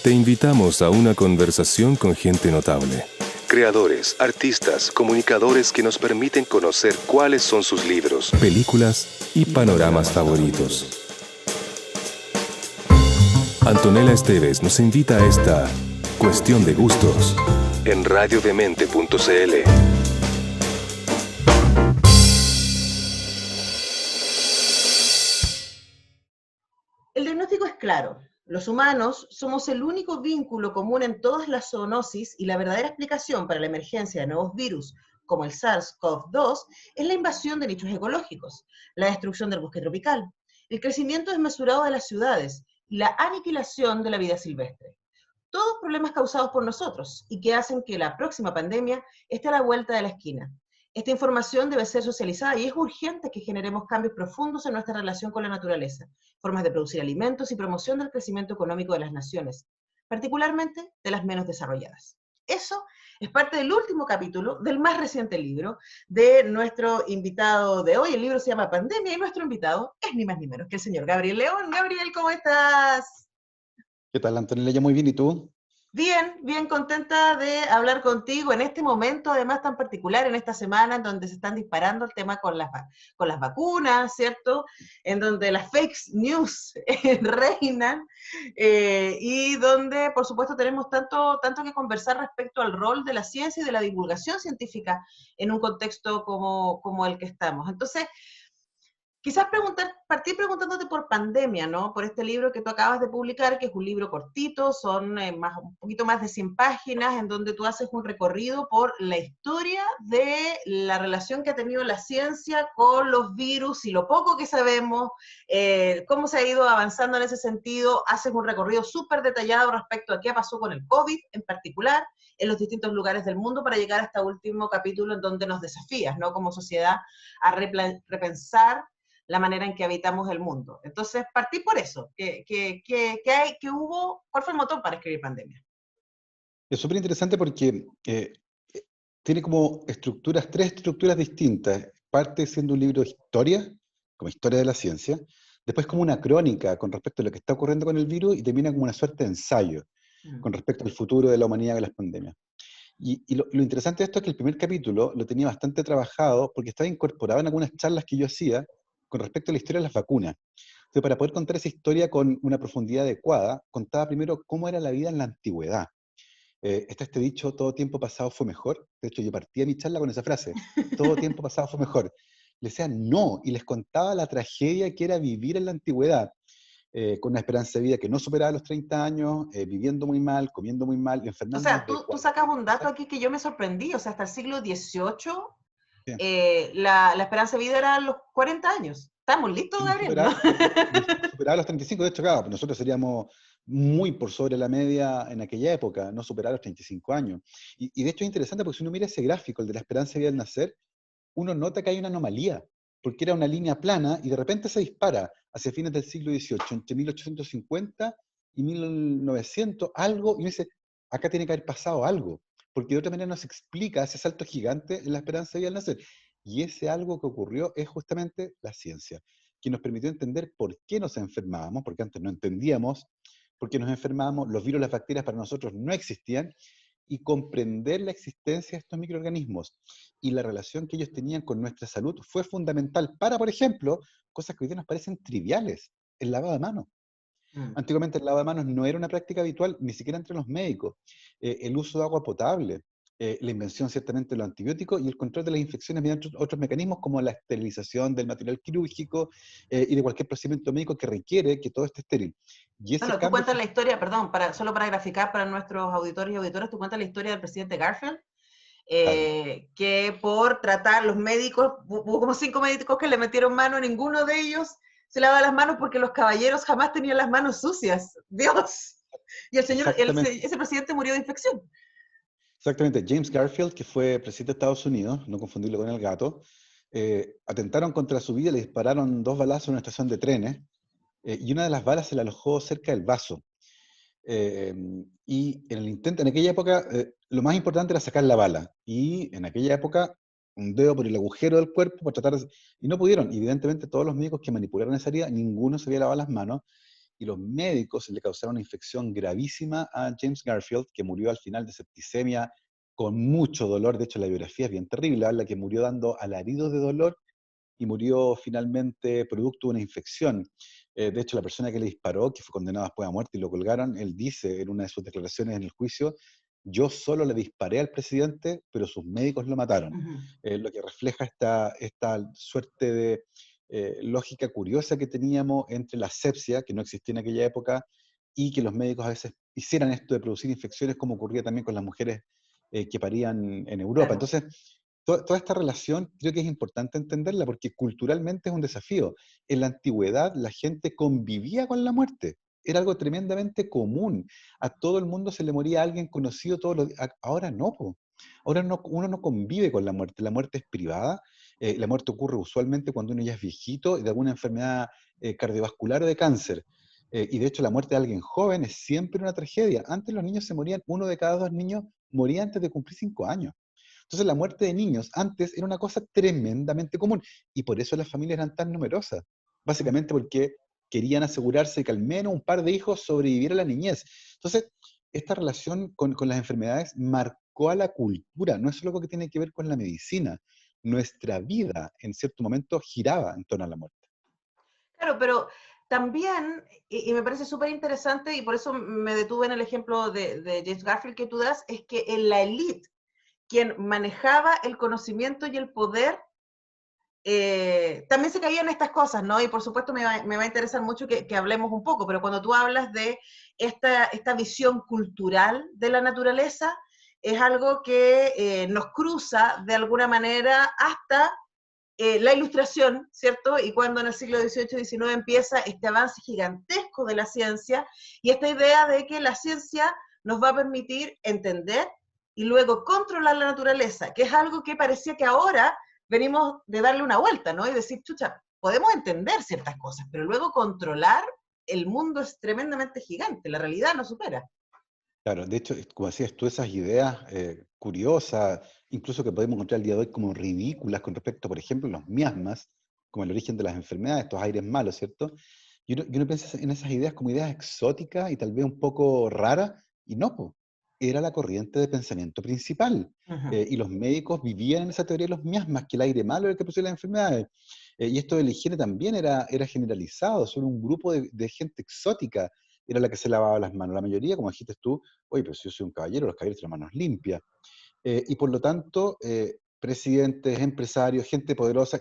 Te invitamos a una conversación con gente notable. Creadores, artistas, comunicadores que nos permiten conocer cuáles son sus libros, películas y panoramas favoritos. Antonella Esteves nos invita a esta Cuestión de Gustos en radiodemente.cl. El diagnóstico es claro. Los humanos somos el único vínculo común en todas las zoonosis y la verdadera explicación para la emergencia de nuevos virus, como el SARS-CoV-2, es la invasión de nichos ecológicos, la destrucción del bosque tropical, el crecimiento desmesurado de las ciudades y la aniquilación de la vida silvestre. Todos problemas causados por nosotros y que hacen que la próxima pandemia esté a la vuelta de la esquina. Esta información debe ser socializada y es urgente que generemos cambios profundos en nuestra relación con la naturaleza, formas de producir alimentos y promoción del crecimiento económico de las naciones, particularmente de las menos desarrolladas. Eso es parte del último capítulo del más reciente libro de nuestro invitado de hoy. El libro se llama Pandemia y nuestro invitado es ni más ni menos que el señor Gabriel León. Gabriel, ¿cómo estás? ¿Qué tal, Antonella? Muy bien, ¿y tú? Bien, bien contenta de hablar contigo en este momento, además tan particular, en esta semana en donde se están disparando el tema con las vacunas, ¿cierto? En donde las fake news reinan y donde, por supuesto, tenemos tanto que conversar respecto al rol de la ciencia y de la divulgación científica en un contexto como el que estamos. Entonces, quizás partir preguntándote por Pandemia, ¿no? Por este libro que tú acabas de publicar, que es un libro cortito, son un poquito más de 100 páginas, en donde tú haces un recorrido por la historia de la relación que ha tenido la ciencia con los virus y lo poco que sabemos, cómo se ha ido avanzando en ese sentido. Haces un recorrido súper detallado respecto a qué pasó con el COVID en particular, en los distintos lugares del mundo, para llegar a este último capítulo en donde nos desafías, ¿no? Como sociedad a repensar la manera en que habitamos el mundo. Entonces, partí por eso. ¿Cuál fue el motor para escribir Pandemia? Es súper interesante porque tiene como tres estructuras distintas. Parte siendo un libro de historia, como historia de la ciencia, después como una crónica con respecto a lo que está ocurriendo con el virus y termina como una suerte de ensayo con respecto al futuro de la humanidad con las pandemias. Y lo interesante de esto es que el primer capítulo lo tenía bastante trabajado porque estaba incorporado en algunas charlas que yo hacía con respecto a la historia de las vacunas. Entonces, para poder contar esa historia con una profundidad adecuada, contaba primero cómo era la vida en la antigüedad. Está este dicho, todo tiempo pasado fue mejor. De hecho, yo partía mi charla con esa frase, todo tiempo pasado fue mejor. Les decía no, y les contaba la tragedia que era vivir en la antigüedad, con una esperanza de vida que no superaba los 30 años, viviendo muy mal, comiendo muy mal, O sea, enfermándonos de tú cualquier sacas un dato cosa. aquí que yo me sorprendí. O sea, hasta el siglo XVIII, Sí, la esperanza de vida era los 40 años. Estamos listos, y Gabriel, ¿no? no superaba los 35. De hecho, claro, pues nosotros seríamos muy por sobre la media en aquella época, no superar los 35 años. Y de hecho es interesante porque si uno mira ese gráfico, el de la esperanza de vida al nacer, uno nota que hay una anomalía, porque era una línea plana y de repente se dispara hacia fines del siglo XVIII, entre 1850 y 1900, algo, y uno dice, acá tiene que haber pasado algo, porque de otra manera no se explica ese salto gigante en la esperanza de vida al nacer. Y ese algo que ocurrió es justamente la ciencia, que nos permitió entender por qué nos enfermábamos, porque antes no entendíamos por qué nos enfermábamos, los virus, las bacterias para nosotros no existían, y comprender la existencia de estos microorganismos y la relación que ellos tenían con nuestra salud fue fundamental para, por ejemplo, cosas que hoy día nos parecen triviales, el lavado de manos. Mm. Antiguamente el lavado de manos no era una práctica habitual, ni siquiera entre los médicos. El uso de agua potable, la invención ciertamente de los antibióticos y el control de las infecciones mediante otros mecanismos como la esterilización del material quirúrgico y de cualquier procedimiento médico que requiere que todo esté estéril. Y ese Bueno, tú cambio cuentas fue... la historia, perdón, solo para graficar para nuestros auditores y auditoras, tú cuentas la historia del presidente Garfield, Claro. que por tratar los médicos, hubo como 5 médicos que le metieron mano, ninguno de ellos se lavaba las manos porque los caballeros jamás tenían las manos sucias. Dios. Y Exactamente. ese presidente murió de infección. Exactamente, James Garfield, que fue presidente de Estados Unidos, no confundirlo con el gato, atentaron contra su vida, le dispararon 2 balazos en una estación de trenes, y una de las balas se le alojó cerca del vaso. Eh, y en el intento, en aquella época, lo más importante era sacar la bala, y en aquella época, un dedo por el agujero del cuerpo para tratar de... Y no pudieron, evidentemente todos los médicos que manipularon esa herida, ninguno se había lavado las manos, y los médicos le causaron una infección gravísima a James Garfield, que murió al final de septicemia con mucho dolor. De hecho, la biografía es bien terrible, habla que murió dando alaridos de dolor y murió finalmente producto de una infección. De hecho, la persona que le disparó, que fue condenada después a muerte y lo colgaron, él dice en una de sus declaraciones en el juicio: yo solo le disparé al presidente, pero sus médicos lo mataron. Ujú. Lo que refleja esta suerte de lógica curiosa que teníamos entre la asepsia, que no existía en aquella época, y que los médicos a veces hicieran esto de producir infecciones, como ocurría también con las mujeres que parían en Europa. Claro. Entonces, toda esta relación creo que es importante entenderla porque culturalmente es un desafío. En la antigüedad la gente convivía con la muerte, era algo tremendamente común. A todo el mundo se le moría alguien conocido todos los días. Ahora no, po. Ahora no, uno no convive con la muerte es privada, la muerte ocurre usualmente cuando uno ya es viejito y de alguna enfermedad cardiovascular o de cáncer. Y de hecho la muerte de alguien joven es siempre una tragedia. Antes los niños se morían, 1 de cada 2 niños moría antes de cumplir 5 años. Entonces la muerte de niños antes era una cosa tremendamente común y por eso las familias eran tan numerosas, básicamente porque querían asegurarse que al menos un par de hijos sobreviviera a la niñez. Entonces, esta relación con las enfermedades marcó a la cultura, no es solo algo que tiene que ver con la medicina. Nuestra vida en cierto momento giraba en torno a la muerte. Claro, pero también, y me parece súper interesante, y por eso me detuve en el ejemplo de James Garfield que tú das, es que en la élite, quien manejaba el conocimiento y el poder, también se caían estas cosas, ¿no? Y por supuesto me va a interesar mucho que hablemos un poco, pero cuando tú hablas de esta visión cultural de la naturaleza, es algo que nos cruza de alguna manera hasta la ilustración, ¿cierto? Y cuando en el siglo XVIII-XIX empieza este avance gigantesco de la ciencia y esta idea de que la ciencia nos va a permitir entender y luego controlar la naturaleza, que es algo que parecía que ahora venimos de darle una vuelta, ¿no? Y decir, chucha, podemos entender ciertas cosas, pero luego controlar el mundo es tremendamente gigante, la realidad nos supera. Claro, de hecho, como decías tú, esas ideas curiosas, incluso que podemos encontrar el día de hoy como ridículas con respecto, por ejemplo, a los miasmas, como el origen de las enfermedades, estos aires malos, ¿cierto? Y uno piensa en esas ideas como ideas exóticas y tal vez un poco raras, y no, po, era la corriente de pensamiento principal. Uh -huh. Y los médicos vivían en esa teoría de los miasmas, que el aire malo era el que producía las enfermedades. Y esto de la higiene también era generalizado, solo un grupo de gente exótica era la que se lavaba las manos. La mayoría, como dijiste tú, oye, pero si yo soy un caballero, los caballeros tienen las manos limpias. Y por lo tanto, presidentes, empresarios, gente poderosa,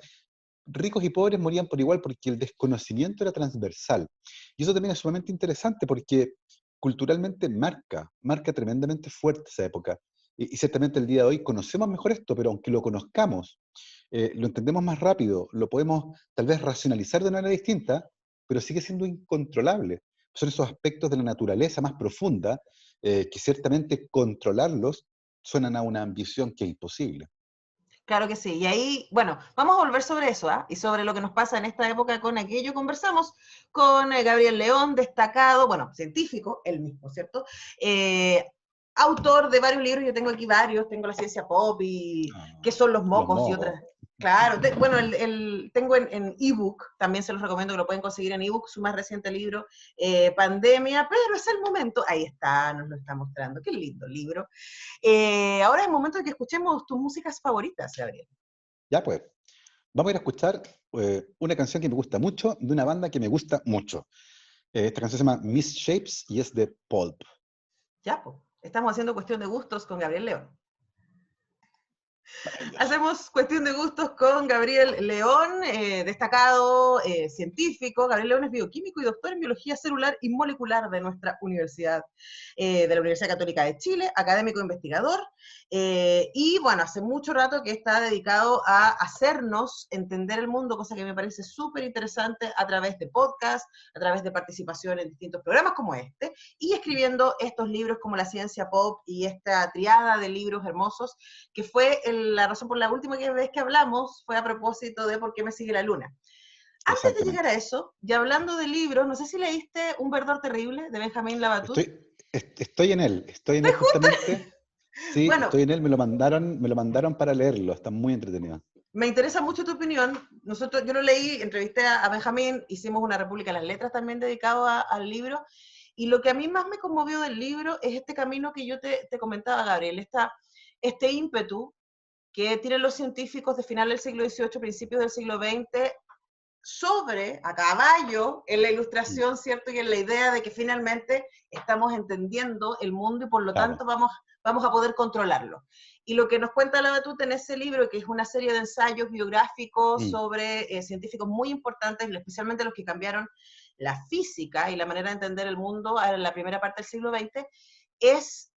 ricos y pobres morían por igual porque el desconocimiento era transversal. Y eso también es sumamente interesante porque culturalmente marca tremendamente fuerte esa época. Y ciertamente el día de hoy conocemos mejor esto, pero aunque lo conozcamos, lo entendemos más rápido, lo podemos tal vez racionalizar de una manera distinta, pero sigue siendo incontrolable. Son esos aspectos de la naturaleza más profunda que ciertamente controlarlos suenan a una ambición que es imposible. Claro que sí. Y ahí, bueno, vamos a volver sobre eso, ¿ah? Y sobre lo que nos pasa en esta época con aquello. Conversamos con Gabriel León, destacado, bueno, científico, él mismo, ¿cierto? Autor de varios libros, yo tengo aquí varios, tengo La ciencia pop y ¿Qué son los Los mocos? Y mocos. otras. Claro, bueno, tengo en ebook, también se los recomiendo que lo pueden conseguir en ebook, su más reciente libro, Pandemia, pero es el momento, ahí está, nos lo está mostrando, qué lindo libro. Ahora es el momento de que escuchemos tus músicas favoritas, Gabriel. Ya pues, vamos a ir a escuchar una canción que me gusta mucho, de una banda que me gusta mucho. Esta canción se llama Misshapes y es de Pulp. Ya, pues, estamos haciendo cuestión de gustos con Gabriel León. Maravilloso. Hacemos cuestión de gustos con Gabriel León, destacado científico. Gabriel León es bioquímico y doctor en biología celular y molecular de nuestra universidad, de la Universidad Católica de Chile, académico investigador. Y bueno, hace mucho rato que está dedicado a hacernos entender el mundo, cosa que me parece súper interesante a través de podcasts, a través de participación en distintos programas como este, y escribiendo estos libros como La Ciencia Pop y esta triada de libros hermosos, que fue la razón por la última vez que hablamos, fue a propósito de ¿Por qué me sigue la luna? Antes de llegar a eso, y hablando de libros, no sé si leíste Un verdor terrible de Benjamín Labatut. Estoy en él justamente. Sí, Bueno, estoy en él, me lo mandaron para leerlo, está muy entretenido. Me interesa mucho tu opinión. Yo lo leí, entrevisté a Benjamín, hicimos una República de las Letras también dedicado al libro, y lo que a mí más me conmovió del libro es este camino que yo te comentaba, Gabriel, este ímpetu que tienen los científicos de final del siglo XVIII, principios del siglo XX, sobre, a caballo, en la ilustración, ¿cierto? Y en la idea de que finalmente estamos entendiendo el mundo y por lo Claro. tanto vamos a poder controlarlo. Y lo que nos cuenta Lavatout en ese libro, que es una serie de ensayos biográficos sobre científicos muy importantes, especialmente los que cambiaron la física y la manera de entender el mundo en la primera parte del siglo XX, es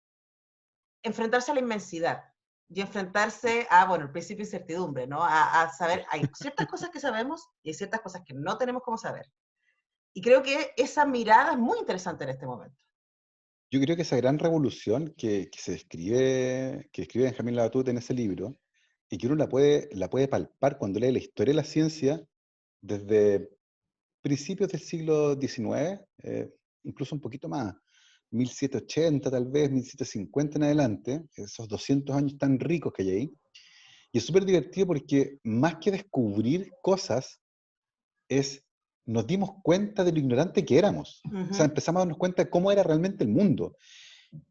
enfrentarse a la inmensidad y enfrentarse a, bueno, el principio de incertidumbre, ¿no? A saber, hay ciertas cosas que sabemos y hay ciertas cosas que no tenemos cómo saber. Y creo que esa mirada es muy interesante en este momento. Yo creo que esa gran revolución que escribe Benjamín Lavatout en ese libro, y que uno la puede palpar cuando lee la historia de la ciencia desde principios del siglo XIX, incluso un poquito más, 1780 tal vez, 1750 en adelante, esos 200 años tan ricos que hay ahí. Y es súper divertido porque más que descubrir cosas, nos dimos cuenta de lo ignorante que éramos. O sea, empezamos a darnos cuenta de cómo era realmente el mundo.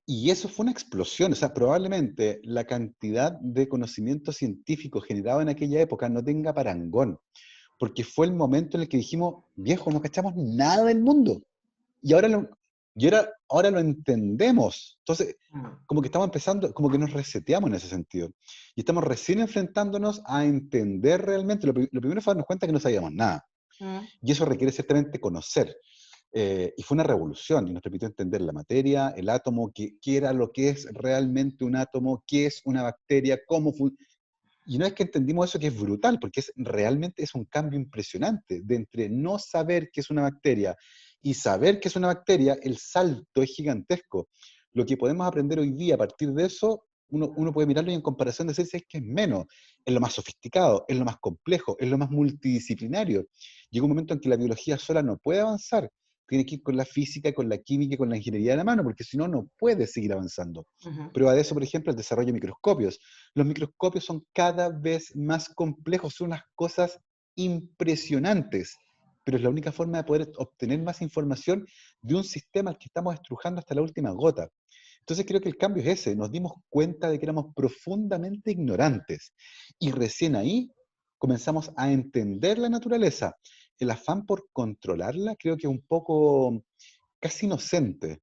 Y eso fue una explosión. O sea, probablemente la cantidad de conocimiento científico generado en aquella época no tenga parangón. Porque fue el momento en el que dijimos, viejo, no cachamos nada del mundo. Y ahora lo entendemos. Entonces, como que estamos empezando, como que nos reseteamos en ese sentido. Y estamos recién enfrentándonos a entender realmente. Lo primero fue darnos cuenta que no sabíamos nada. Y eso requiere ciertamente conocer. Y fue una revolución, y nos permitió entender la materia, el átomo, qué era lo que es realmente un átomo, qué es una bacteria, cómo funciona. Y una vez que entendimos eso, que es brutal, porque realmente es un cambio impresionante, de entre no saber qué es una bacteria y saber qué es una bacteria, el salto es gigantesco. Lo que podemos aprender hoy día a partir de eso, uno puede mirarlo y en comparación decir si es que es menos, es lo más sofisticado, es lo más complejo, es lo más multidisciplinario. Llega un momento en que la biología sola no puede avanzar, tiene que ir con la física, con la química, con la ingeniería de la mano, porque si no, no puede seguir avanzando. Prueba de eso, por ejemplo, el desarrollo de microscopios. Los microscopios son cada vez más complejos, son unas cosas impresionantes, pero es la única forma de poder obtener más información de un sistema al que estamos estrujando hasta la última gota. Entonces creo que el cambio es ese, nos dimos cuenta de que éramos profundamente ignorantes y recién ahí comenzamos a entender la naturaleza. El afán por controlarla creo que es un poco casi inocente.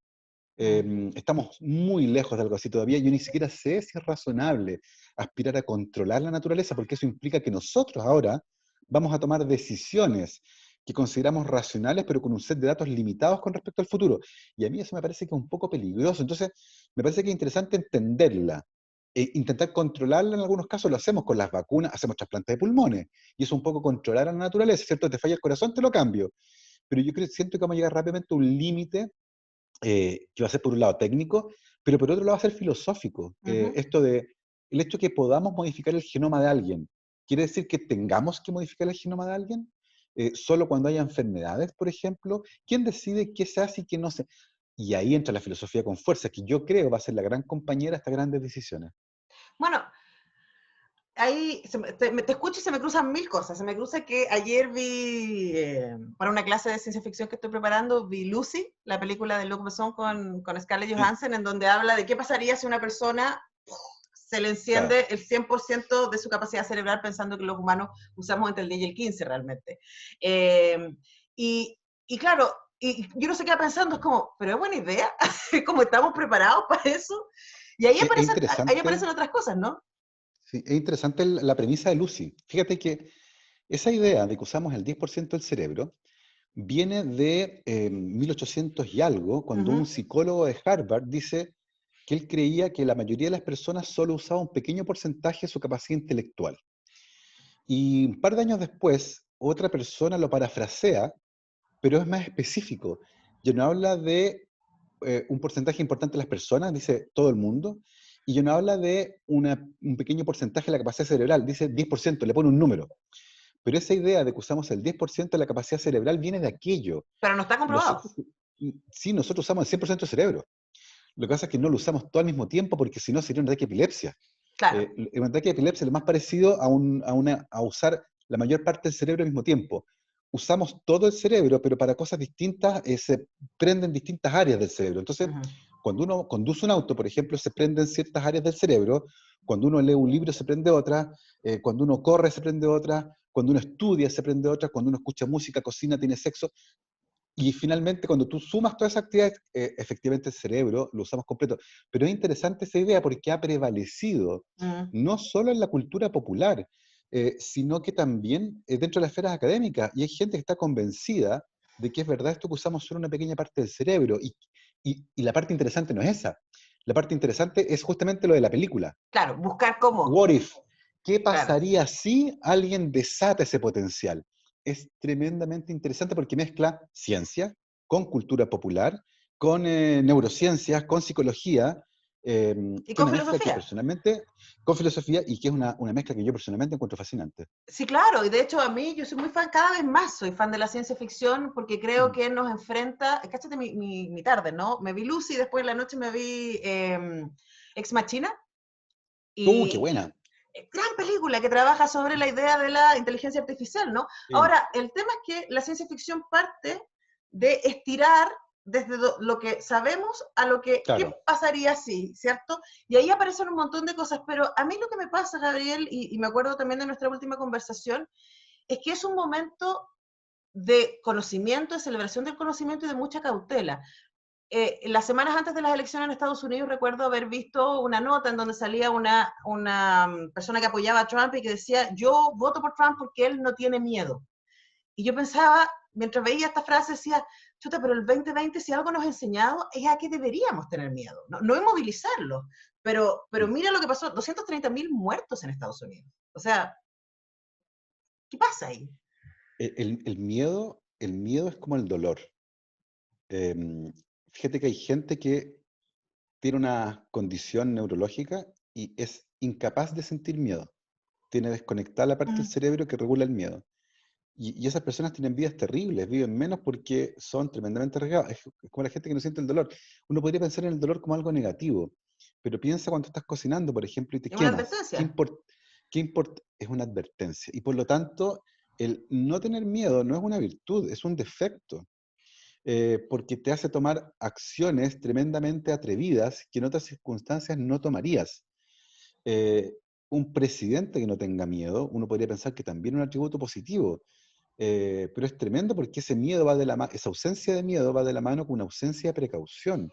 Estamos muy lejos de algo así todavía. Yo ni siquiera sé si es razonable aspirar a controlar la naturaleza, porque eso implica que nosotros ahora vamos a tomar decisiones que consideramos racionales, pero con un set de datos limitados con respecto al futuro. Y a mí eso me parece que es un poco peligroso. Entonces, me parece que es interesante entenderla. Intentar controlarla en algunos casos lo hacemos con las vacunas, hacemos trasplantes de pulmones, y eso es un poco controlar a la naturaleza, ¿cierto? Te falla el corazón, te lo cambio. Pero yo siento que vamos a llegar rápidamente a un límite que va a ser por un lado técnico, pero por otro lado va a ser filosófico. El hecho de que podamos modificar el genoma de alguien, ¿quiere decir que tengamos que modificar el genoma de alguien? Solo cuando haya enfermedades, por ejemplo. ¿Quién decide qué se hace y qué no se? Y ahí entra la filosofía con fuerza, que yo creo va a ser la gran compañera de estas grandes decisiones. Bueno, ahí te escucho y se me cruzan mil cosas. Se me cruza que ayer vi, para una clase de ciencia ficción que estoy preparando, vi Lucy, la película de Luc Besson con Scarlett Johansson, en donde habla de qué pasaría si una persona se le enciende el 100% de su capacidad cerebral pensando que los humanos usamos entre el 10 y el 15 realmente. Y claro, y yo no sé qué va pensando, es como, pero es buena idea, como estamos preparados para eso. Y ahí aparecen otras cosas, ¿no? Sí, es interesante la premisa de Lucy. Fíjate que esa idea de que usamos el 10% del cerebro viene de 1800 y algo, cuando un psicólogo de Harvard dice que él creía que la mayoría de las personas solo usaba un pequeño porcentaje de su capacidad intelectual. Y un par de años después, otra persona lo parafrasea, pero es más específico. Ya no habla de un porcentaje importante de las personas, dice todo el mundo, y ya no habla de un pequeño porcentaje de la capacidad cerebral, dice 10%, le pone un número. Pero esa idea de que usamos el 10% de la capacidad cerebral viene de aquello. Pero no está comprobado. Nosotros usamos el 100% del cerebro. Lo que pasa es que no lo usamos todo al mismo tiempo porque si no sería un ataque de epilepsia. Claro. Un ataque de epilepsia es lo más parecido a usar la mayor parte del cerebro al mismo tiempo. Usamos todo el cerebro, pero para cosas distintas se prenden distintas áreas del cerebro. Entonces, Ujú. cuando uno conduce un auto, por ejemplo, se prenden ciertas áreas del cerebro, cuando uno lee un libro se prende otra, cuando uno corre se prende otra, cuando uno estudia se prende otra, cuando uno escucha música, cocina, tiene sexo. Y finalmente, cuando tú sumas todas esas actividades, efectivamente el cerebro lo usamos completo. Pero es interesante esa idea porque ha prevalecido Mm. no solo en la cultura popular, sino que también dentro de las esferas académicas. Y hay gente que está convencida de que es verdad esto que usamos solo una pequeña parte del cerebro. Y la parte interesante no es esa. La parte interesante es justamente lo de la película. Claro, buscar cómo. What if? ¿Qué Claro. pasaría si alguien desata ese potencial? Es tremendamente interesante porque mezcla ciencia con cultura popular, con neurociencias, con psicología, Y que es con una mezcla que filosofía. personalmente, con filosofía, y que es una mezcla que yo personalmente encuentro fascinante. Sí, claro, y de hecho a mí yo soy muy fan, cada vez más soy fan de la ciencia ficción porque creo Mm. que nos enfrenta, cáchate mi tarde, ¿no? Me vi Lucy, después en la noche me vi Ex Machina Qué y buena. gran película que trabaja sobre la idea de la inteligencia artificial, ¿no? Sí, Ahora, el tema es que la ciencia ficción parte de estirar desde lo que sabemos a lo que, ¿qué claro. pasaría si, cierto? Y ahí aparecen un montón de cosas, pero a mí lo que me pasa, Gabriel, y me acuerdo también de nuestra última conversación, es que es un momento de conocimiento, de celebración del conocimiento y de mucha cautela. Las semanas antes de las elecciones en Estados Unidos recuerdo haber visto una nota en donde salía una persona que apoyaba a Trump y que decía, yo voto por Trump porque él no tiene miedo. Y yo pensaba, mientras veía esta frase, decía, chuta, pero el 2020 si algo nos ha enseñado es a que deberíamos tener miedo, no, no inmovilizarlo, pero Mm. mira lo que pasó, 230.000 muertos en Estados Unidos. O sea, ¿qué pasa ahí? El miedo es como el dolor. Fíjate que hay gente que tiene una condición neurológica y es incapaz de sentir miedo. Tiene desconectada la parte del Mm. cerebro que regula el miedo. Y esas personas tienen vidas terribles, viven menos porque son tremendamente arriesgadas. Es como la gente que no siente el dolor. Uno podría pensar en el dolor como algo negativo, pero piensa cuando estás cocinando, por ejemplo, y te Es una quemas. advertencia. ¿Qué importa? Es una advertencia. Y por lo tanto, el no tener miedo no es una virtud, es un defecto, porque te hace tomar acciones tremendamente atrevidas que en otras circunstancias no tomarías. Eh, un presidente que no tenga miedo, uno podría pensar que también es un atributo positivo, pero es tremendo porque ese miedo va de la esa ausencia de miedo va de la mano con una ausencia de precaución,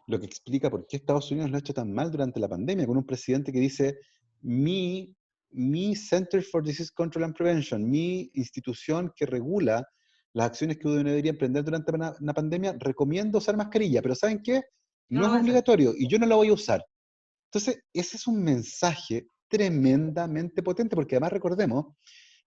lo que explica por qué Estados Unidos lo ha hecho tan mal durante la pandemia, con un presidente que dice, mi, mi Center for Disease Control and Prevention, mi institución que regula las acciones que uno debería emprender durante una pandemia, recomienda usar mascarilla, pero ¿saben qué? No No lo es voy a hacer. obligatorio y yo no la voy a usar. Entonces, ese es un mensaje tremendamente potente, porque además recordemos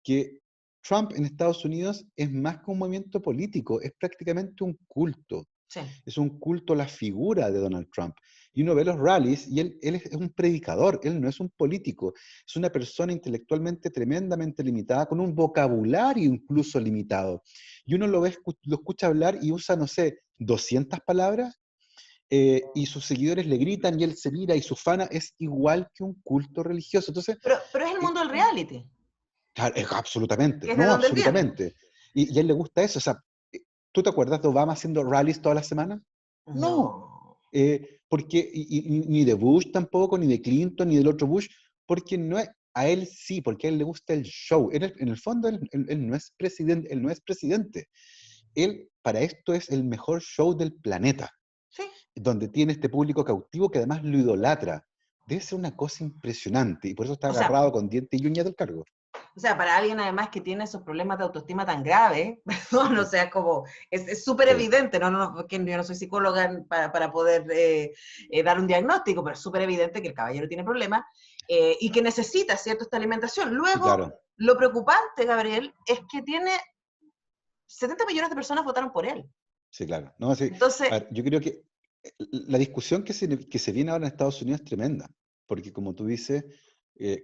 que Trump en Estados Unidos es más que un movimiento político, es prácticamente un culto. Sí. Es un culto a la figura de Donald Trump. Y uno ve los rallies y él es un predicador, él no es un político, es una persona intelectualmente tremendamente limitada, con un vocabulario incluso limitado. Y uno lo ve, lo escucha hablar y usa, no sé, 200 palabras, y sus seguidores le gritan y él se mira y su fana es igual que un culto religioso. Entonces, Pero es el es mundo del reality, claro, absolutamente, que es de no, donde él viene. absolutamente. Y a él le gusta eso. O sea, ¿tú te acuerdas de Obama haciendo rallies todas las semanas? No, No. porque, ni de Bush tampoco, ni de Clinton, ni del otro Bush, porque no es, a él sí, porque a él le gusta el show. En el fondo, él no es presidente, él no es presidente. Él, para esto, es el mejor show del planeta, Sí. donde tiene este público cautivo que además lo idolatra. Debe ser una cosa impresionante, y por eso está O sea, agarrado con dientes y uñas del cargo. para alguien además que tiene esos problemas de autoestima tan graves, perdón, o Mm. sea, como es súper Sí, evidente, porque yo no soy psicóloga para poder dar un diagnóstico, pero es súper evidente que el caballero tiene problemas y que necesita, ¿cierto?, esta alimentación. sí, Luego, claro. lo preocupante, Gabriel, es que tiene 70 millones de personas votaron por él. Sí, claro. No, sí. Entonces, A ver, yo creo que la discusión que se viene ahora en Estados Unidos es tremenda, porque como tú dices,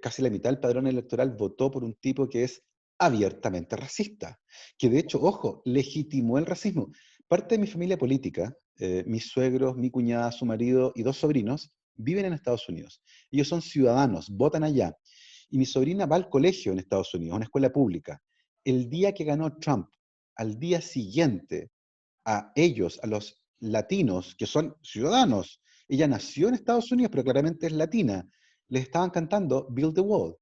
casi la mitad del padrón electoral votó por un tipo que es abiertamente racista, que de hecho, ojo, legitimó el racismo. Parte de mi familia política, mis suegros, mi cuñada, su marido y dos sobrinos, viven en Estados Unidos. Ellos son ciudadanos, votan allá. Y mi sobrina va al colegio en Estados Unidos, a una escuela pública. El día que ganó Trump, al día siguiente, a ellos, a los latinos, que son ciudadanos, ella nació en Estados Unidos, pero claramente es latina, les estaban cantando Build the Wall,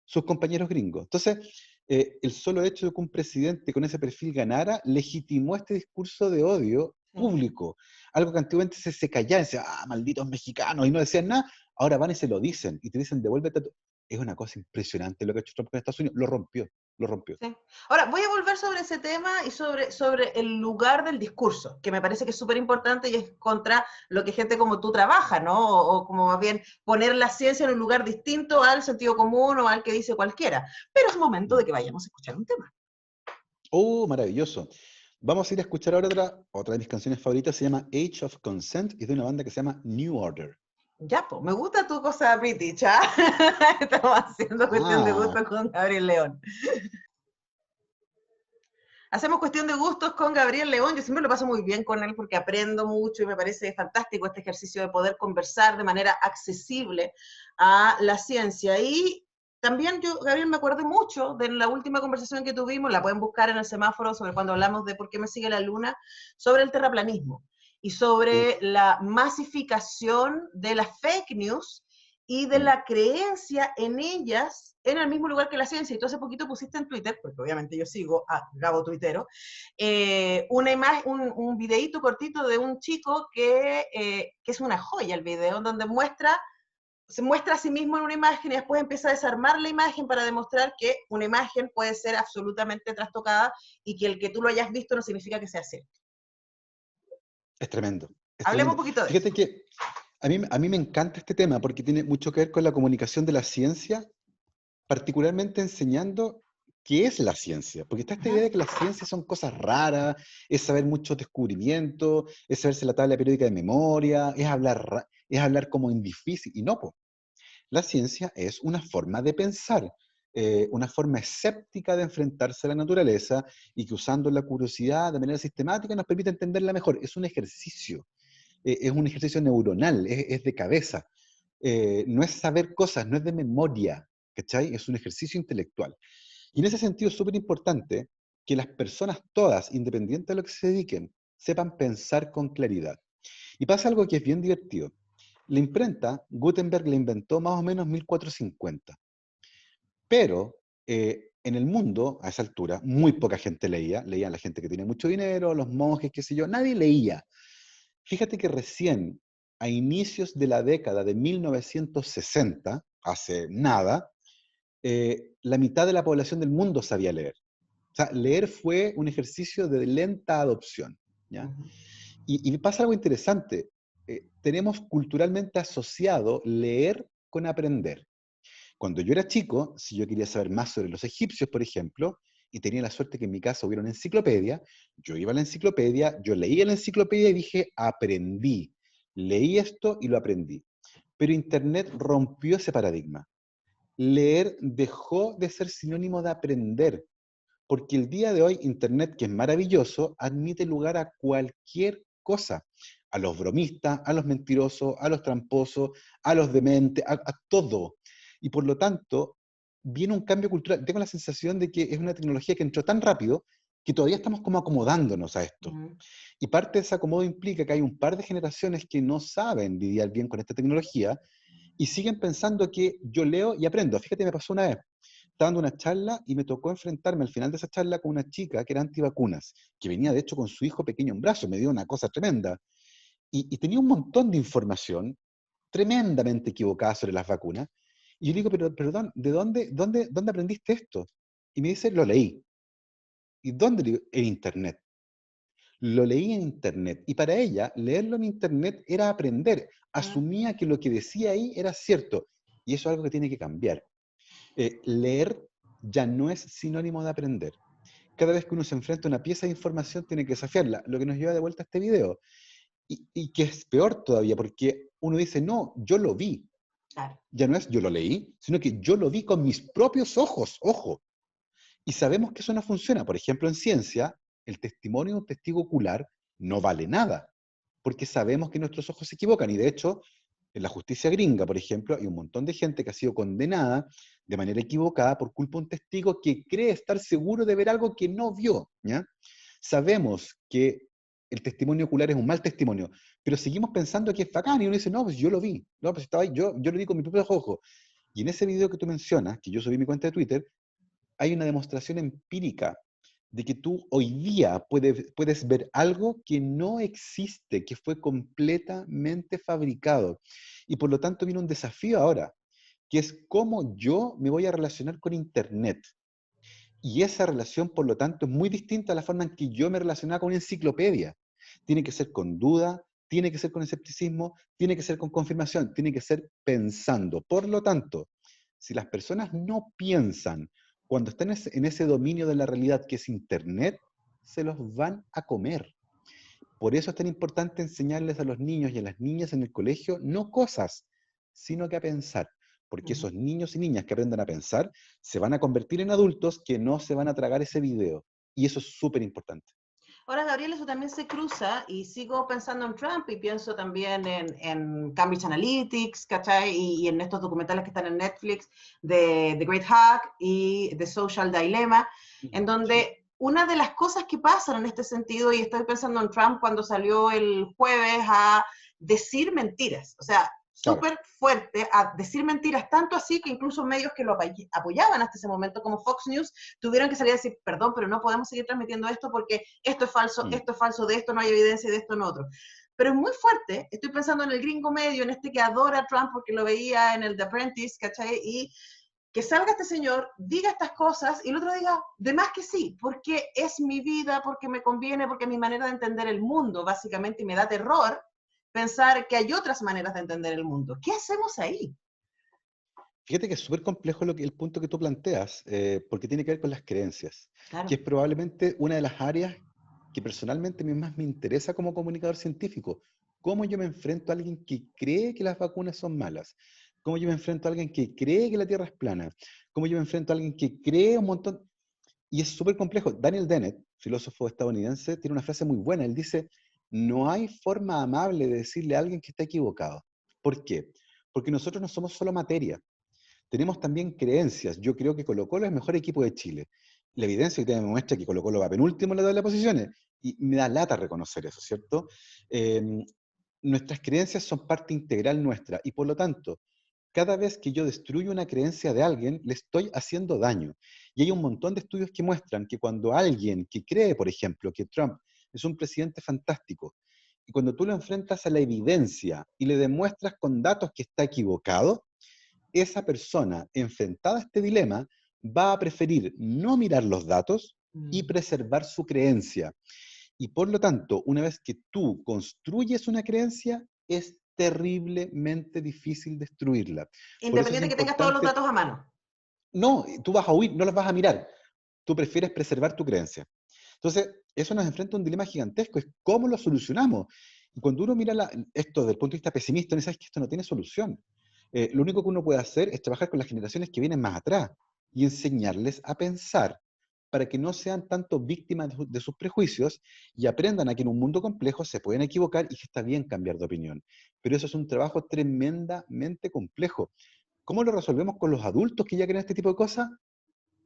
sus compañeros gringos. Entonces, el solo hecho de que un presidente con ese perfil ganara, legitimó este discurso de odio público. Algo que antiguamente se callaba, decía, malditos mexicanos, y no decían nada. Ahora van y se lo dicen, y te dicen, devuélvete. Es una cosa impresionante lo que ha hecho Trump con Estados Unidos. Lo rompió, lo rompió. Sí. Ahora, voy a volver sobre ese tema y sobre el lugar del discurso, que me parece que es súper importante y es contra lo que gente como tú trabaja, ¿no? O como más bien poner la ciencia en un lugar distinto al sentido común o al que dice cualquiera. Pero es momento de que vayamos a escuchar un tema. Oh, maravilloso. Vamos a ir a escuchar ahora otra de mis canciones favoritas, se llama Age of Consent, y es de una banda que se llama New Order. Ya, pues, me gusta tu cosa british, ¿ah? Estamos haciendo cuestión de gusto con Gabriel León. Hacemos cuestión de gustos con Gabriel León. Yo siempre lo paso muy bien con él porque aprendo mucho y me parece fantástico este ejercicio de poder conversar de manera accesible a la ciencia. Y también yo, Gabriel, me acuerdo mucho de la última conversación que tuvimos, la pueden buscar en el semáforo, sobre cuando hablamos de por qué me sigue la luna, sobre el terraplanismo y sobre la masificación de las fake news y de la creencia en ellas en el mismo lugar que la ciencia. Y tú hace poquito pusiste en Twitter, porque obviamente yo sigo a Gabo Tuitero, una imagen, un videíto cortito de un chico que es una joya el video, donde se muestra a sí mismo en una imagen y después empieza a desarmar la imagen para demostrar que una imagen puede ser absolutamente trastocada y que el que tú lo hayas visto no significa que sea cierto. Es tremendo. Hablemos un poquito de eso. Fíjate que a mí me encanta este tema porque tiene mucho que ver con la comunicación de la ciencia, particularmente enseñando qué es la ciencia. Porque está esta idea de que las ciencias son cosas raras, es saber muchos descubrimientos, es saberse la tabla periódica de memoria, es hablar como en difícil. Y no, pues. La ciencia es una forma de pensar, una forma escéptica de enfrentarse a la naturaleza y que usando la curiosidad de manera sistemática nos permite entenderla mejor. Es un ejercicio neuronal, es de cabeza. No es saber cosas, no es de memoria, ¿cachai? Es un ejercicio intelectual. Y en ese sentido es súper importante que las personas todas, independiente de lo que se dediquen, sepan pensar con claridad. Y pasa algo que es bien divertido. La imprenta, Gutenberg la inventó más o menos en 1450. Pero en el mundo, a esa altura, muy poca gente leía. Leían la gente que tiene mucho dinero, los monjes, qué sé yo. Nadie leía. Fíjate que recién, a inicios de la década de 1960, hace nada, la mitad de la población del mundo sabía leer. O sea, leer fue un ejercicio de lenta adopción, ¿ya? Y pasa algo interesante. Tenemos culturalmente asociado leer con aprender. Cuando yo era chico, si yo quería saber más sobre los egipcios, por ejemplo, y tenía la suerte que en mi casa hubiera una enciclopedia, yo iba a la enciclopedia, yo leía la enciclopedia y dije, aprendí. Leí esto y lo aprendí. Pero Internet rompió ese paradigma. Leer dejó de ser sinónimo de aprender, porque el día de hoy Internet, que es maravilloso, admite lugar a cualquier cosa, a los bromistas, a los mentirosos, a los tramposos, a los dementes, a todo. Y por lo tanto, viene un cambio cultural. Tengo la sensación de que es una tecnología que entró tan rápido que todavía estamos como acomodándonos a esto. Y parte de ese acomodo implica que hay un par de generaciones que no saben lidiar bien con esta tecnología y siguen pensando que yo leo y aprendo. Fíjate, me pasó una vez. Estaba dando una charla y me tocó enfrentarme al final de esa charla con una chica que era antivacunas, que venía de hecho con su hijo pequeño en brazos, me dio una cosa tremenda. Y tenía un montón de información tremendamente equivocada sobre las vacunas. Y yo le digo, pero perdón, ¿dónde aprendiste esto? Y me dice, lo leí. ¿Y dónde? Le digo, en Internet. Lo leí en Internet. Y para ella, leerlo en Internet era aprender. Asumía que lo que decía ahí era cierto. Y eso es algo que tiene que cambiar. Leer ya no es sinónimo de aprender. Cada vez que uno se enfrenta a una pieza de información tiene que desafiarla, lo que nos lleva de vuelta a este video. Y que es peor todavía, porque uno dice, no, yo lo vi. Claro. Ya no es yo lo leí, sino que yo lo vi con mis propios ojos, ojo. Y sabemos que eso no funciona. Por ejemplo, en ciencia, el testimonio de un testigo ocular no vale nada, porque sabemos que nuestros ojos se equivocan. Y de hecho, En la justicia gringa, por ejemplo, hay un montón de gente que ha sido condenada de manera equivocada por culpa de un testigo que cree estar seguro de ver algo que no vio, ¿ya? Sabemos que el testimonio ocular es un mal testimonio, pero seguimos pensando que es bacán, y uno dice, no, pues yo lo vi, no, pues estaba ahí, yo lo vi con mis propios ojos. Y en ese video que tú mencionas, que yo subí en mi cuenta de Twitter, hay una demostración empírica de que tú hoy día puedes ver algo que no existe, que fue completamente fabricado. Y por lo tanto viene un desafío ahora, que es cómo yo me voy a relacionar con Internet. Y esa relación, por lo tanto, es muy distinta a la forma en que yo me relacionaba con una enciclopedia. Tiene que ser con duda, tiene que ser con escepticismo, tiene que ser con confirmación, tiene que ser pensando. Por lo tanto, si las personas no piensan cuando están en ese dominio de la realidad que es Internet, se los van a comer. Por eso es tan importante enseñarles a los niños y a las niñas en el colegio no cosas, sino que a pensar. Porque esos niños y niñas que aprendan a pensar se van a convertir en adultos que no se van a tragar ese video. Y eso es súper importante. Ahora, Gabriel, eso también se cruza y sigo pensando en Trump y pienso también en Cambridge Analytics, ¿cachai? Y en estos documentales que están en Netflix de The Great Hack y The Social Dilemma, en donde una de las cosas que pasan en este sentido, y estoy pensando en Trump cuando salió el jueves a decir mentiras, o sea, Claro. súper fuerte a decir mentiras, tanto así que incluso medios que lo apoyaban hasta ese momento, como Fox News, tuvieron que salir a decir, perdón, pero no podemos seguir transmitiendo esto porque esto es falso, de esto no hay evidencia y de esto no otro. Pero es muy fuerte, estoy pensando en el gringo medio, en este que adora a Trump porque lo veía en el The Apprentice, ¿cachai? Y que salga este señor, diga estas cosas y el otro diga, de más que sí, porque es mi vida, porque me conviene, porque es mi manera de entender el mundo, básicamente, y me da terror pensar que hay otras maneras de entender el mundo. ¿Qué hacemos ahí? Fíjate que es súper complejo el punto que tú planteas, porque tiene que ver con las creencias, Claro. que es probablemente una de las áreas que personalmente más me interesa como comunicador científico. Cómo yo me enfrento a alguien que cree que las vacunas son malas, cómo yo me enfrento a alguien que cree que la Tierra es plana, cómo yo me enfrento a alguien que cree un montón. Y es súper complejo. Daniel Dennett, filósofo estadounidense, tiene una frase muy buena. Él dice, no hay forma amable de decirle a alguien que está equivocado. ¿Por qué? Porque nosotros no somos solo materia. Tenemos también creencias. Yo creo que Colo-Colo es el mejor equipo de Chile. La evidencia que me muestra que Colo-Colo va penúltimo en la tabla de posiciones. Y me da lata reconocer eso, ¿cierto? Eh, Nuestras creencias son parte integral nuestra. Y por lo tanto, cada vez que yo destruyo una creencia de alguien, le estoy haciendo daño. Y hay un montón de estudios que muestran que cuando alguien que cree, por ejemplo, que Trump es un presidente fantástico, y cuando tú lo enfrentas a la evidencia y le demuestras con datos que está equivocado, esa persona enfrentada a este dilema va a preferir no mirar los datos y preservar su creencia. Y por lo tanto, una vez que tú construyes una creencia, es terriblemente difícil destruirla. Por eso es Independiente que tengas todos los importante, datos a mano. no, tú vas a huir, no los vas a mirar, tú prefieres preservar tu creencia. Entonces, eso nos enfrenta a un dilema gigantesco, es cómo lo solucionamos. Y cuando uno mira esto desde el punto de vista pesimista, uno sabe que esto no tiene solución. Lo único que uno puede hacer es trabajar con las generaciones que vienen más atrás y enseñarles a pensar para que no sean tanto víctimas de sus prejuicios y aprendan a que en un mundo complejo se pueden equivocar y que está bien cambiar de opinión. Pero eso es un trabajo tremendamente complejo. ¿Cómo lo resolvemos con los adultos que ya creen este tipo de cosas?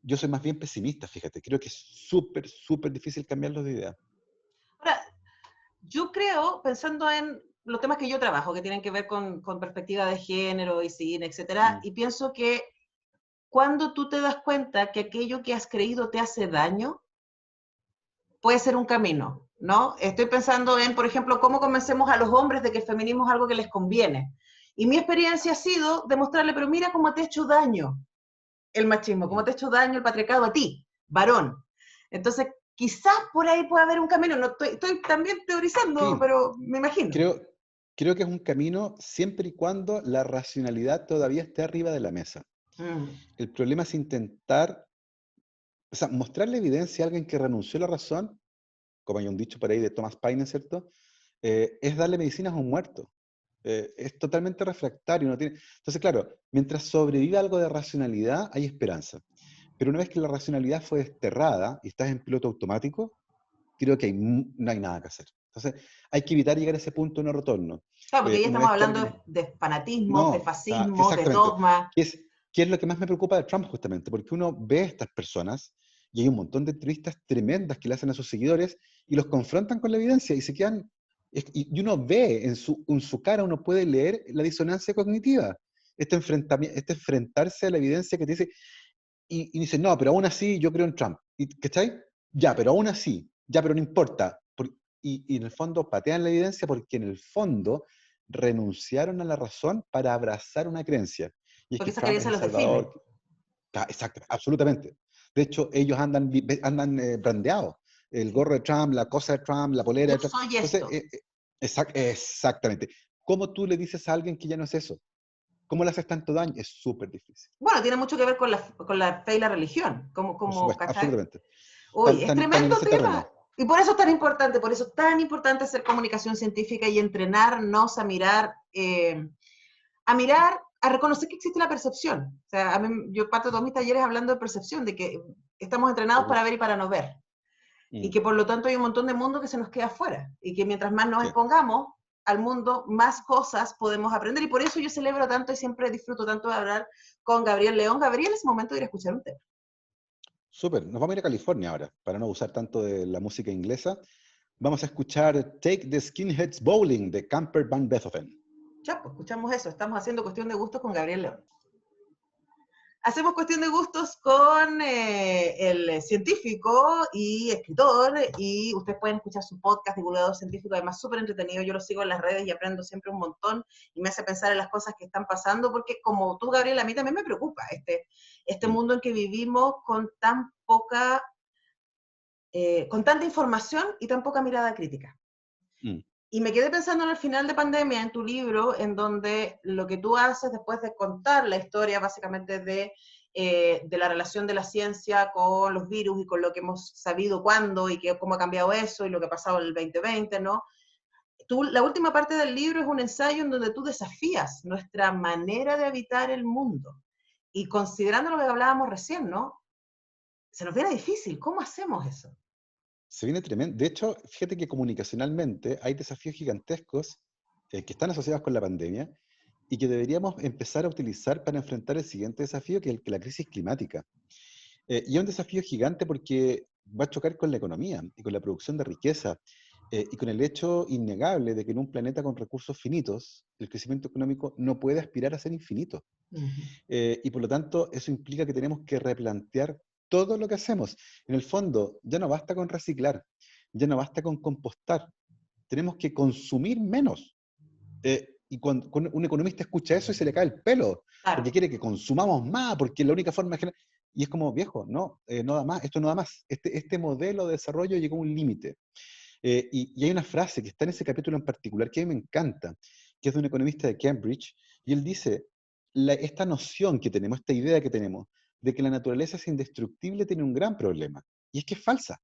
Yo soy más bien pesimista, fíjate. Creo que es súper difícil cambiarlos de idea. Ahora, yo creo, pensando en los temas que yo trabajo, que tienen que ver con perspectiva de género y cine, etcétera, Mm. y pienso que cuando tú te das cuenta que aquello que has creído te hace daño, puede ser un camino, ¿no? Estoy pensando en, por ejemplo, cómo convencemos a los hombres de que el feminismo es algo que les conviene. Y mi experiencia ha sido demostrarle, pero mira cómo te ha hecho daño el machismo, cómo Mm. te ha hecho daño el patriarcado a ti, varón. Entonces, quizás por ahí pueda haber un camino. No estoy también teorizando, Sí, pero me imagino. creo, creo que es un camino siempre y cuando la racionalidad todavía esté arriba de la mesa. Mm. El problema es intentar, o sea, mostrarle evidencia a alguien que renunció a la razón, como hay un dicho por ahí de Thomas Paine, ¿cierto? Es darle medicinas a un muerto. Es totalmente refractario. No tiene... Entonces, claro, mientras sobreviva algo de racionalidad, hay esperanza. Pero una vez que la racionalidad fue desterrada y estás en piloto automático, creo que no hay nada que hacer. Entonces, hay que evitar llegar a ese punto de no retorno. Claro, porque ya Una estamos vez que hablando alguien... de fanatismos, de No, fascismos, de exactamente. dogmas. ¿Qué es lo que más me preocupa de Trump justamente? Porque uno ve a estas personas y hay un montón de entrevistas tremendas que le hacen a sus seguidores y los confrontan con la evidencia y se quedan... Y uno ve en su cara, uno puede leer la disonancia cognitiva. Este enfrentarse a la evidencia que te dice, y dice, no, pero aún así yo creo en Trump. ¿Cachai? Ya, pero aún así, ya, pero no importa. Y en el fondo patean la evidencia porque en el fondo renunciaron a la razón para abrazar una creencia. Y es Porque que esa Trump es creencia el los define. salvador. Exacto, absolutamente. De hecho, ellos andan brandeados. El gorro de Trump, la cosa de Trump, la polera Yo de Trump. soy Entonces, esto. exactamente. ¿Cómo tú le dices a alguien que ya no es eso? ¿Cómo le haces tanto daño? Es súper difícil. Bueno, tiene mucho que ver con la fe y la religión, Por como, supuesto, ¿cachai? absolutamente. Uy, Tan, es tan, tan en tremendo ese terreno. tema. Y por eso es tan importante, por eso es tan importante hacer comunicación científica y entrenarnos a mirar, a reconocer que existe la percepción. O sea, yo parto de todos mis talleres hablando de percepción, de que estamos entrenados Uf. para ver y para no ver. Y Mm, que por lo tanto hay un montón de mundo que se nos queda afuera. Y que mientras más nos sí. expongamos al mundo, más cosas podemos aprender. Y por eso yo celebro tanto y siempre disfruto tanto de hablar con Gabriel León. Gabriel, es momento de ir a escuchar un tema. Súper. Nos vamos a ir a California ahora, para no abusar tanto de la música inglesa. Vamos a escuchar Take the Skinheads Bowling de Camper Van Beethoven. Ya, pues escuchamos eso. Estamos haciendo cuestión de gustos con Gabriel León. Hacemos cuestión de gustos con el científico y escritor, y ustedes pueden escuchar su podcast, Divulgador Científico, además súper entretenido. Yo lo sigo en las redes y aprendo siempre un montón y me hace pensar en las cosas que están pasando, porque como tú, Gabriel, a mí también me preocupa este Mm, mundo en que vivimos con tanta información y tan poca mirada crítica. mm. Y me quedé pensando en el final de pandemia, en tu libro, en donde lo que tú haces después de contar la historia básicamente de la relación de la ciencia con los virus y con lo que hemos sabido cuándo y cómo ha cambiado eso y lo que ha pasado en el 2020, ¿no? La última parte del libro es un ensayo en donde tú desafías nuestra manera de habitar el mundo. Y considerando lo que hablábamos recién, ¿no? Se nos viene difícil. ¿Cómo hacemos eso? Se viene tremendo. De hecho, fíjate que comunicacionalmente hay desafíos gigantescos que están asociados con la pandemia y que deberíamos empezar a utilizar para enfrentar el siguiente desafío, que es la crisis climática. Y es un desafío gigante porque va a chocar con la economía y con la producción de riqueza y con el hecho innegable de que en un planeta con recursos finitos, el crecimiento económico no puede aspirar a ser infinito. Uh -huh. Y por lo tanto, eso implica que tenemos que replantear todo lo que hacemos. En el fondo, ya no basta con reciclar, ya no basta con compostar, tenemos que consumir menos. Y cuando un economista escucha eso y se le cae el pelo, Claro. porque quiere que consumamos más, porque la única forma de... Y es como, viejo, no, no da más, esto no da más. Este modelo de desarrollo llegó a un límite. Y hay una frase que está en ese capítulo en particular que a mí me encanta, que es de un economista de Cambridge, y él dice, esta noción que tenemos, esta idea que tenemos, de que la naturaleza es indestructible, tiene un gran problema, y es que es falsa.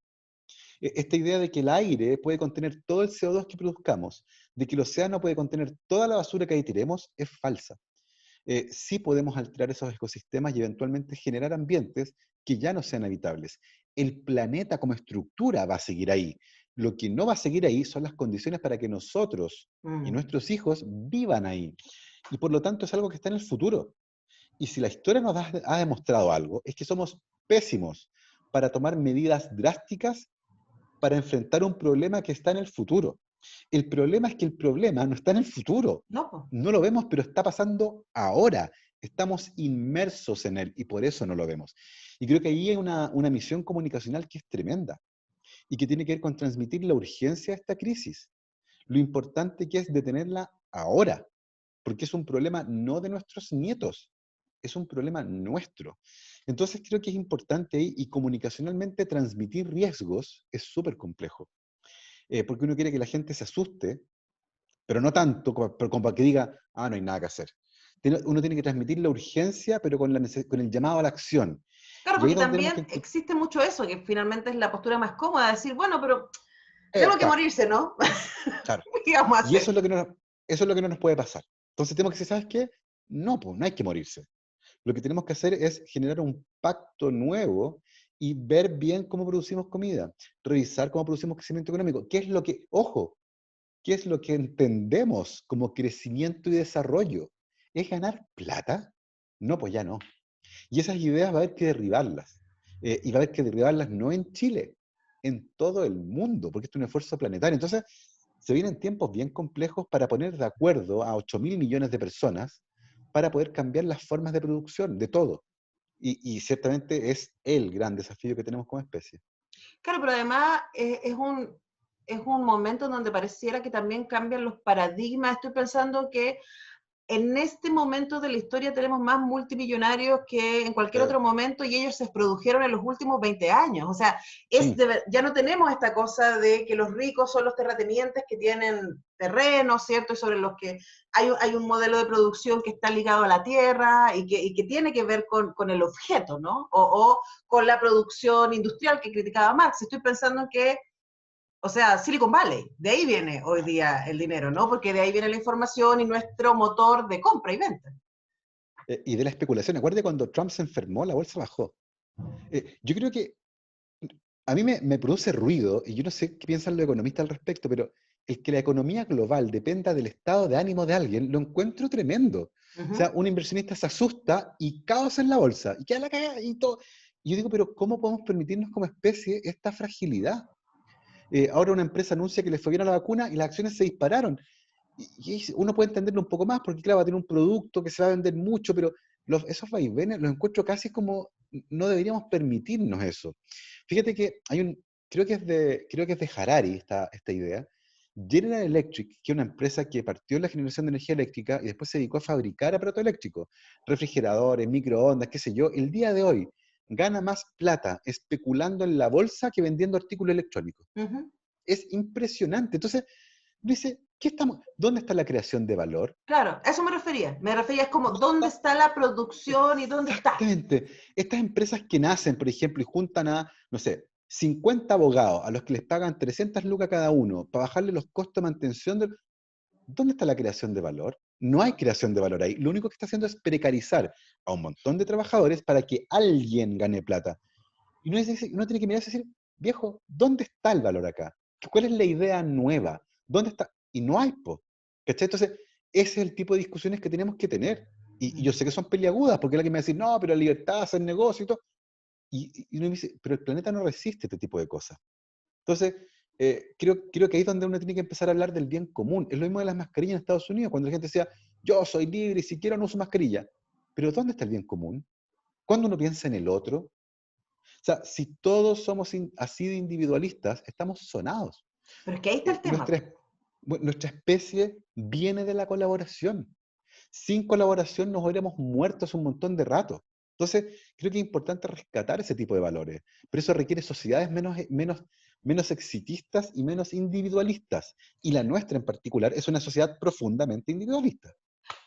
Esta idea de que el aire puede contener todo el CO2 que produzcamos, de que el océano puede contener toda la basura que ahí tiremos, es falsa. Sí podemos alterar esos ecosistemas y eventualmente generar ambientes que ya no sean habitables. El planeta como estructura va a seguir ahí. Lo que no va a seguir ahí son las condiciones para que nosotros y nuestros hijos vivan ahí. Y por lo tanto es algo que está en el futuro. Y si la historia nos ha demostrado algo, es que somos pésimos para tomar medidas drásticas para enfrentar un problema que está en el futuro. El problema es que el problema no está en el futuro. No, pues. No lo vemos, pero está pasando ahora. Estamos inmersos en él y por eso no lo vemos. Y creo que ahí hay una misión comunicacional que es tremenda y que tiene que ver con transmitir la urgencia de esta crisis. Lo importante que es detenerla ahora, porque es un problema no de nuestros nietos, es un problema nuestro. Entonces creo que es importante ahí y comunicacionalmente transmitir riesgos es súper complejo, porque uno quiere que la gente se asuste, pero no tanto como para que diga, no hay nada que hacer. Uno tiene que transmitir la urgencia, pero con el llamado a la acción. Claro, Y ahí porque es donde tenemos también que... existe mucho eso, que finalmente es la postura más cómoda, de decir, bueno, pero tengo que Claro, morirse, ¿no? claro. ¿Qué vamos a Y hacer? eso es lo que no nos puede pasar. Entonces tenemos que decir, ¿sabes qué? No, pues no hay que morirse. Lo que tenemos que hacer es generar un pacto nuevo y ver bien cómo producimos comida, revisar cómo producimos crecimiento económico. ¿Qué es lo que, ojo, qué es lo que entendemos como crecimiento y desarrollo? ¿Es ganar plata? No, pues ya no. Y esas ideas va a haber que derribarlas. Y va a haber que derribarlas no en Chile, en todo el mundo, porque esto es un esfuerzo planetario. Entonces, se vienen tiempos bien complejos para poner de acuerdo a 8.000 millones de personas para poder cambiar las formas de producción de todo. Y ciertamente es el gran desafío que tenemos como especie. Claro, pero además es un momento en donde pareciera que también cambian los paradigmas. Estoy pensando que en este momento de la historia tenemos más multimillonarios que en cualquier otro momento y ellos se produjeron en los últimos 20 años. O sea, Sí, ya no tenemos esta cosa de que los ricos son los terratenientes que tienen terrenos, ¿cierto? Y sobre los que hay un modelo de producción que está ligado a la tierra y que tiene que ver con el objeto, ¿no? O con la producción industrial que criticaba Marx. Estoy pensando en que o sea, Silicon Valley, de ahí viene hoy día el dinero, ¿no? Porque de ahí viene la información y nuestro motor de compra y venta. y de la especulación. Acuérdate cuando Trump se enfermó, la bolsa bajó. Yo creo que a mí me produce ruido, y yo no sé qué piensan los economistas al respecto, pero el que la economía global dependa del estado de ánimo de alguien, lo encuentro tremendo. O sea, un inversionista se asusta y caos en la bolsa, y queda la cagada y todo. Y yo digo, pero ¿cómo podemos permitirnos como especie esta fragilidad? Ahora una empresa anuncia que le fue bien a la vacuna y las acciones se dispararon. Y uno puede entenderlo un poco más, porque claro, va a tener un producto que se va a vender mucho, pero esos vaivenes los encuentro casi como, no deberíamos permitirnos eso. Fíjate que creo que es de Harari esta idea. General Electric, que es una empresa que partió en la generación de energía eléctrica y después se dedicó a fabricar aparatos eléctricos, refrigeradores, microondas, qué sé yo, el día de hoy gana más plata especulando en la bolsa que vendiendo artículos electrónicos. Es impresionante. Entonces, dice, ¿dónde está la creación de valor? Claro, a eso me refería. Me refería es como dónde está la producción y dónde está. Exactamente. Estas empresas que nacen, por ejemplo, y juntan a, no sé, 50 abogados a los que les pagan 300 lucas cada uno para bajarle los costos de mantención. ¿Dónde está la creación de valor? No hay creación de valor ahí. Lo único que está haciendo es precarizar a un montón de trabajadores para que alguien gane plata. Y uno tiene que mirarse y decir, viejo, ¿dónde está el valor acá? ¿Cuál es la idea nueva? ¿Dónde está? Y no hay, po. ¿Cachai? Entonces, ese es el tipo de discusiones que tenemos que tener. Y yo sé que son peliagudas, porque alguien me va a decir, no, pero la libertad, hacer negocio y todo. Y uno me dice, pero el planeta no resiste este tipo de cosas. Entonces, creo que ahí es donde uno tiene que empezar a hablar del bien común. Es lo mismo de las mascarillas en Estados Unidos, cuando la gente decía, yo soy libre y si quiero no uso mascarilla. Pero ¿dónde está el bien común? ¿Cuándo uno piensa en el otro? O sea, si todos somos así de individualistas, estamos sonados. Pero es que ahí está el tema. Nuestra especie viene de la colaboración. Sin colaboración nos hubiéramos muerto hace un montón de rato. Entonces, creo que es importante rescatar ese tipo de valores. Pero eso requiere sociedades menos exitistas y menos individualistas. Y la nuestra en particular es una sociedad profundamente individualista.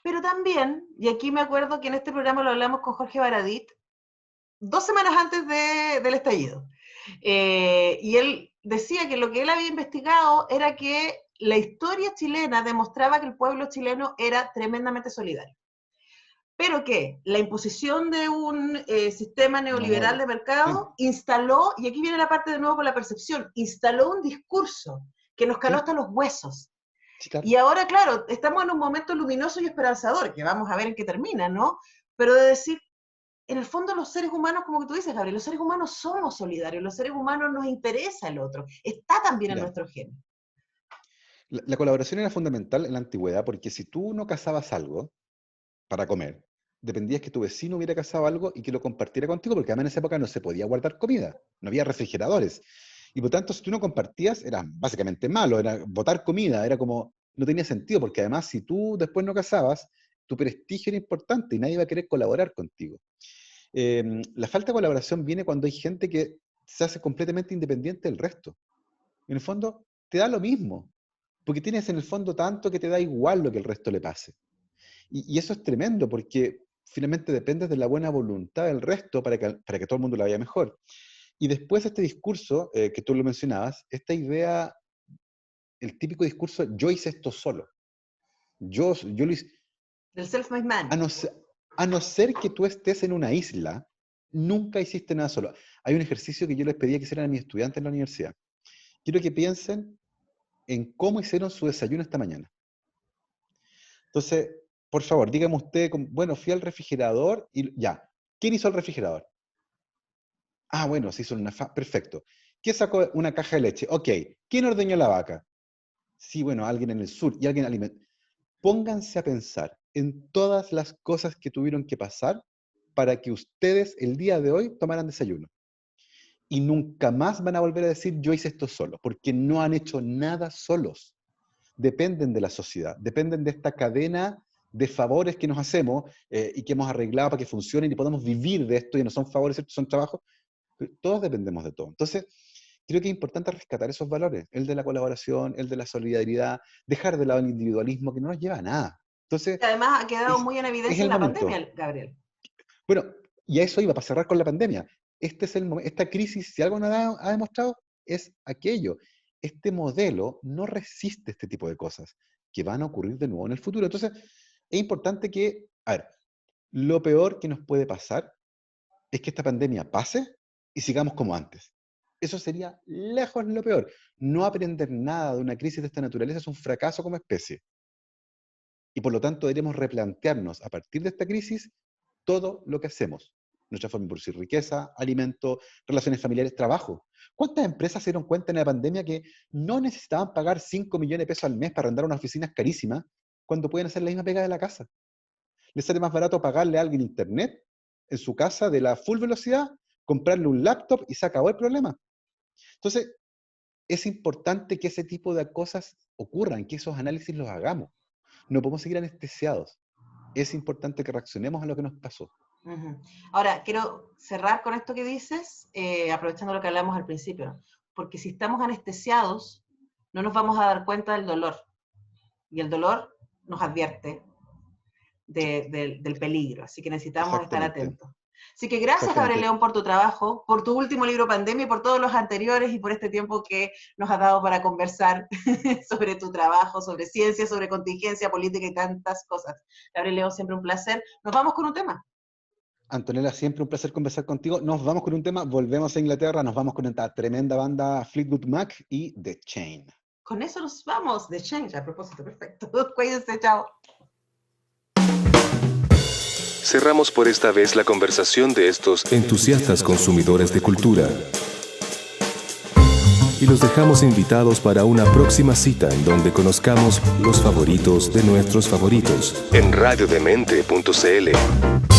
Pero también, y aquí me acuerdo que en este programa lo hablamos con Jorge Baradit, 2 semanas antes del estallido. Y él decía que lo que él había investigado era que la historia chilena demostraba que el pueblo chileno era tremendamente solidario. Pero que la imposición de un sistema neoliberal No, de mercado instaló, y aquí viene la parte de nuevo con la percepción, instaló un discurso que nos caló sí, hasta los huesos. sí, claro. Y ahora, claro, estamos en un momento luminoso y esperanzador, que vamos a ver en qué termina, ¿no? Pero de decir, en el fondo los seres humanos, como que tú dices, Gabriel, los seres humanos somos solidarios, los seres humanos nos interesa el otro, está también en Mira, nuestro gen. la colaboración era fundamental en la antigüedad porque si tú no cazabas algo para comer, dependías que tu vecino hubiera cazado algo y que lo compartiera contigo, porque además en esa época no se podía guardar comida, no había refrigeradores. Y por tanto, si tú no compartías, era básicamente malo, era botar comida, era como, no tenía sentido, porque además si tú después no cazabas, tu prestigio era importante y nadie iba a querer colaborar contigo. La falta de colaboración viene cuando hay gente que se hace completamente independiente del resto. En el fondo, te da lo mismo, porque tienes en el fondo tanto que te da igual lo que el resto le pase. Y eso es tremendo, porque finalmente dependes de la buena voluntad del resto para que todo el mundo la vaya mejor. Y después este discurso, que tú lo mencionabas, esta idea, el típico discurso, yo hice esto solo. Yo lo hice, Del self-made man. a no ser que tú estés en una isla, nunca hiciste nada solo. hay un ejercicio que yo les pedía que hicieran a mis estudiantes en la universidad. Quiero que piensen en cómo hicieron su desayuno esta mañana. Entonces, por favor, dígame usted, bueno, fui al refrigerador y ya. ¿Quién hizo el refrigerador? Ah, bueno, se hizo perfecto. ¿Quién sacó una caja de leche? Ok. ¿Quién ordeñó la vaca? Sí, bueno, alguien en el sur y alguien alimentó. Pónganse a pensar en todas las cosas que tuvieron que pasar para que ustedes el día de hoy tomaran desayuno. Y nunca más van a volver a decir yo hice esto solo, porque no han hecho nada solos. Dependen de la sociedad, dependen de esta cadena de favores que nos hacemos y que hemos arreglado para que funcionen y podamos vivir de esto, y no son favores, ¿cierto? Son trabajos. Todos dependemos de todo. Entonces, creo que es importante rescatar esos valores, el de la colaboración, el de la solidaridad, dejar de lado el individualismo que no nos lleva a nada. Entonces, Y además ha quedado muy en es evidencia el en la momento. pandemia, Gabriel. Bueno, y a eso iba, para cerrar con la pandemia. Este es el momento, esta crisis, si algo nos ha demostrado, es aquello. Este modelo no resiste este tipo de cosas que van a ocurrir de nuevo en el futuro. Entonces, es importante que, a ver, lo peor que nos puede pasar es que esta pandemia pase y sigamos como antes. Eso sería lejos lo peor. No aprender nada de una crisis de esta naturaleza es un fracaso como especie. Y por lo tanto deberíamos replantearnos a partir de esta crisis todo lo que hacemos. Nuestra forma de producir riqueza, alimento, relaciones familiares, trabajo. ¿Cuántas empresas se dieron cuenta en la pandemia que no necesitaban pagar 5 millones de pesos al mes para arrendar unas oficinas carísimas cuando pueden hacer la misma pega de la casa? Les sale más barato pagarle a alguien internet en su casa de la full velocidad, comprarle un laptop y se acabó el problema. Entonces, es importante que ese tipo de cosas ocurran, que esos análisis los hagamos. No podemos seguir anestesiados. Es importante que reaccionemos a lo que nos pasó. Uh-huh. Ahora, quiero cerrar con esto que dices, aprovechando lo que hablamos al principio, porque si estamos anestesiados, no nos vamos a dar cuenta del dolor, y el dolor nos advierte del peligro, así que necesitamos estar atentos. Así que gracias, Gabriel León, por tu trabajo, por tu último libro Pandemia, y por todos los anteriores, y por este tiempo que nos has dado para conversar sobre tu trabajo, sobre ciencia, sobre contingencia política y tantas cosas. Gabriel León, siempre un placer. Nos vamos con un tema. Antonella, siempre un placer conversar contigo. Nos vamos con un tema, volvemos a Inglaterra, nos vamos con esta tremenda banda Fleetwood Mac y The Chain. Con eso nos vamos, The Chain, a propósito, perfecto. Cuídense, chao. Cerramos por esta vez la conversación de estos entusiastas consumidores de cultura. Y los dejamos invitados para una próxima cita en donde conozcamos los favoritos de nuestros favoritos en radiodemente.cl.